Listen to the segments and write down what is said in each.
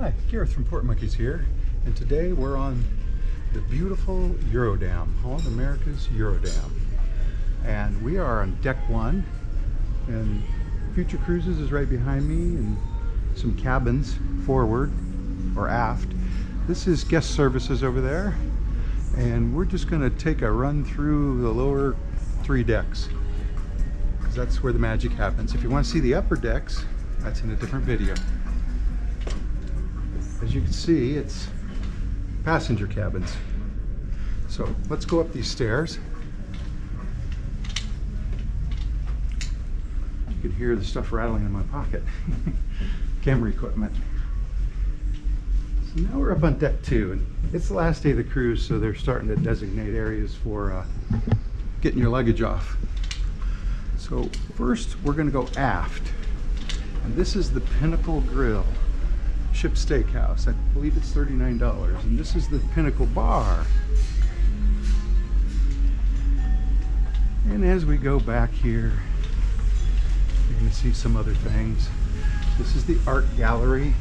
Hi, Gareth from Port Monkeys here, and today we're on the beautiful Eurodam, Holland America's Eurodam. And we are on deck 1, and Future Cruises is right behind me, and some cabins forward or aft. This is guest services over there, and we're just going to take a run through the lower 3 decks, because that's where the magic happens. If you want to see the upper decks, that's in a different video. As you can see, it's passenger cabins. So let's go up these stairs. You can hear the stuff rattling in my pocket. Camera equipment. So now we're up on deck 2, and it's the last day of the cruise, so they're starting to designate areas for getting your luggage off. So first we're going to go aft, and this is the Pinnacle Grill Ship Steakhouse. I believe it's $39, and this is the Pinnacle Bar. And as we go back here, you're going to see some other things. This is the art gallery.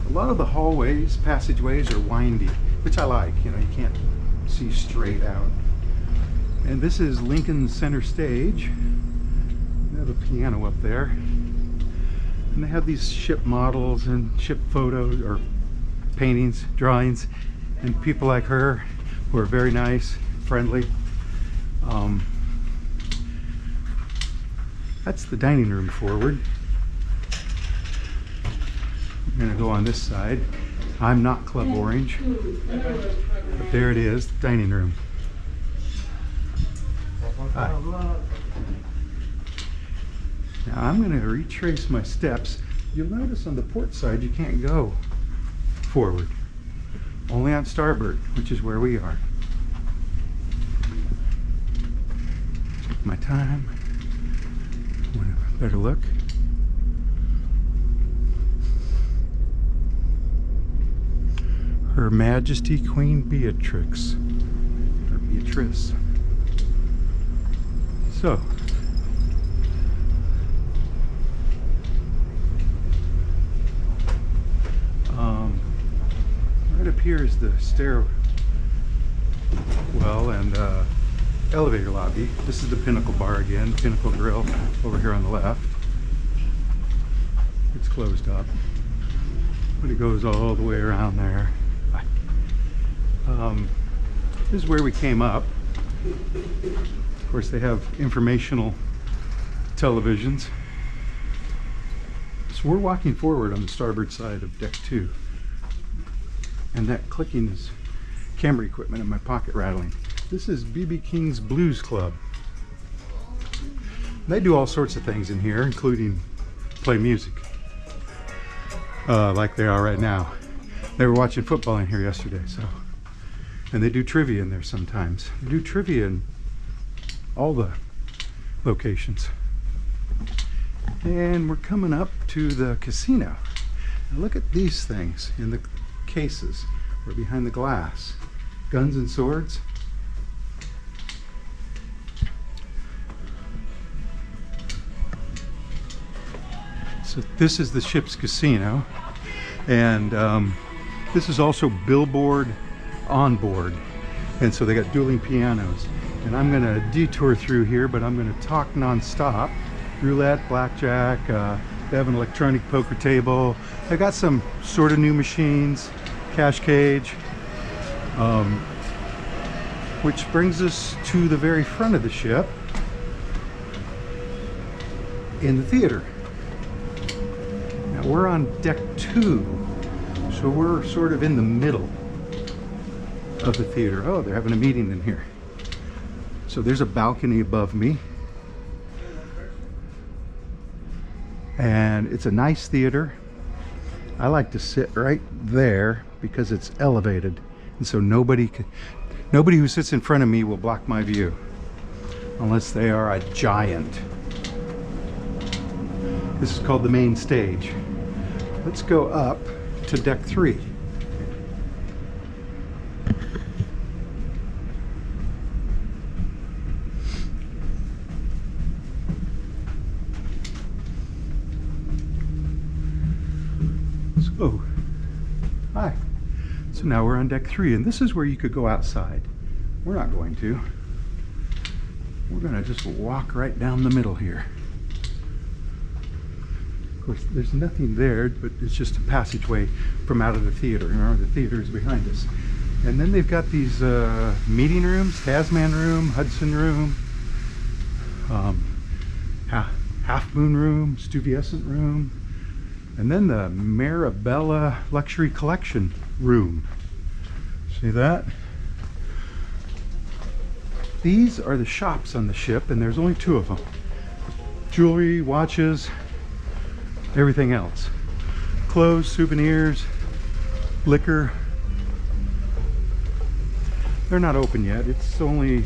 A lot of the hallways, passageways are windy, which I like. You know, you can't see straight out. And this is Lincoln Center Stage. They have a piano up there, and they have these ship models and ship photos or paintings, drawings, and people like her who are very nice, friendly. That's the dining room forward. I'm going to go on this side. I'm not Club Orange, but there it is, the dining room. Hi. Now I'm going to retrace my steps. You'll notice on the port side you can't go forward. Only on starboard, which is where we are. Take my time. Want a better look. Her Majesty Queen Beatrix, or Beatrice. So, right up here is the stairwell and elevator lobby. This is the Pinnacle Bar again, Pinnacle Grill over here on the left. It's closed up, but it goes all the way around there. This is where we came up. Of course, they have informational televisions. So we're walking forward on the starboard side of deck 2. And that clicking is camera equipment in my pocket rattling. This is B.B. King's Blues Club. They do all sorts of things in here, including play music, like they are right now. They were watching football in here yesterday, so. And they do trivia in there sometimes. They do trivia in all the locations. And we're coming up to the casino. Now look at these things in the cases or behind the glass. Guns and swords. So this is the ship's casino, and this is also billboard on board, and so they got dueling pianos. And I'm going to detour through here, but I'm going to talk non-stop. Roulette, blackjack, they have an electronic poker table. They got some sort of new machines, cash cage, which brings us to the very front of the ship in the theater. Now we're on deck 2, so we're sort of in the middle of the theater. Oh, they're having a meeting in here. So there's a balcony above me, and it's a nice theater. I like to sit right there because it's elevated, and so nobody who sits in front of me will block my view unless they are a giant. This is called the main stage. Let's go up to deck 3. Oh, hi. So now we're on deck 3, and this is where you could go outside. We're not going to. We're going to just walk right down the middle here. Of course, there's nothing there, but it's just a passageway from out of the theater. Remember, the theater is behind us. And then they've got these meeting rooms, Tasman room, Hudson room, Half Moon room, Stuyvesant room, and then the Marabella Luxury Collection room. See that? These are the shops on the ship, and there's only 2 of them. Jewelry, watches, everything else. Clothes, souvenirs, liquor. They're not open yet. It's only,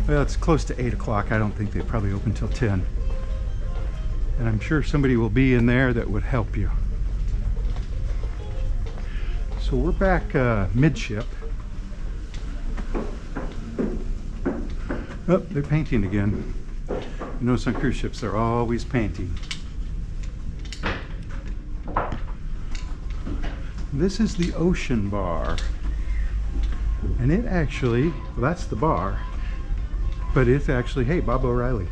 well, it's close to 8 o'clock. I don't think they probably open till 10. And I'm sure somebody will be in there that would help you. So we're back midship. Oh, they're painting again. You notice on cruise ships, they're always painting. This is the Ocean Bar. And it actually, well, that's the bar, but it's actually, hey, Bob O'Reilly.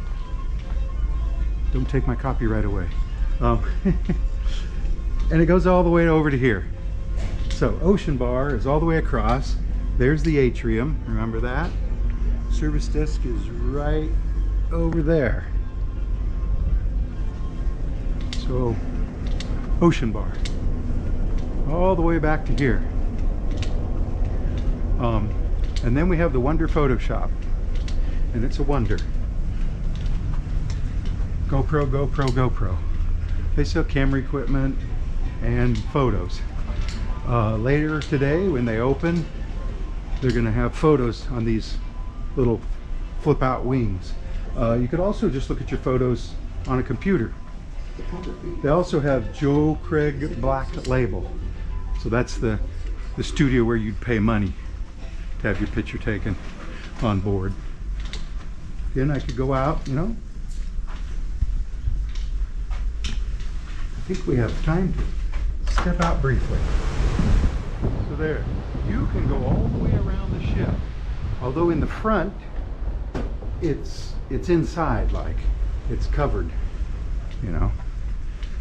Don't take my copyright away. And it goes all the way over to here. So Ocean Bar is all the way across. There's the atrium, remember that? Service desk is right over there. So Ocean Bar, all the way back to here. And then we have the Wonder Photo Shop, and it's a wonder. GoPro, GoPro, GoPro. They sell camera equipment and photos. Later today, when they open, they're going to have photos on these little flip-out wings. You could also just look at your photos on a computer. They also have Joe Craig Black Label. So that's the studio where you'd pay money to have your picture taken on board. Then I could go out, you know. I think we have time to step out briefly. So there, you can go all the way around the ship. Although in the front, it's inside, like it's covered, you know.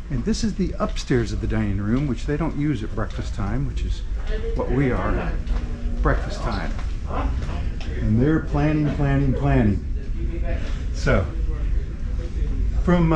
And this is the upstairs of the dining room, which they don't use at breakfast time, which is what we are at breakfast time. And they're planning. So from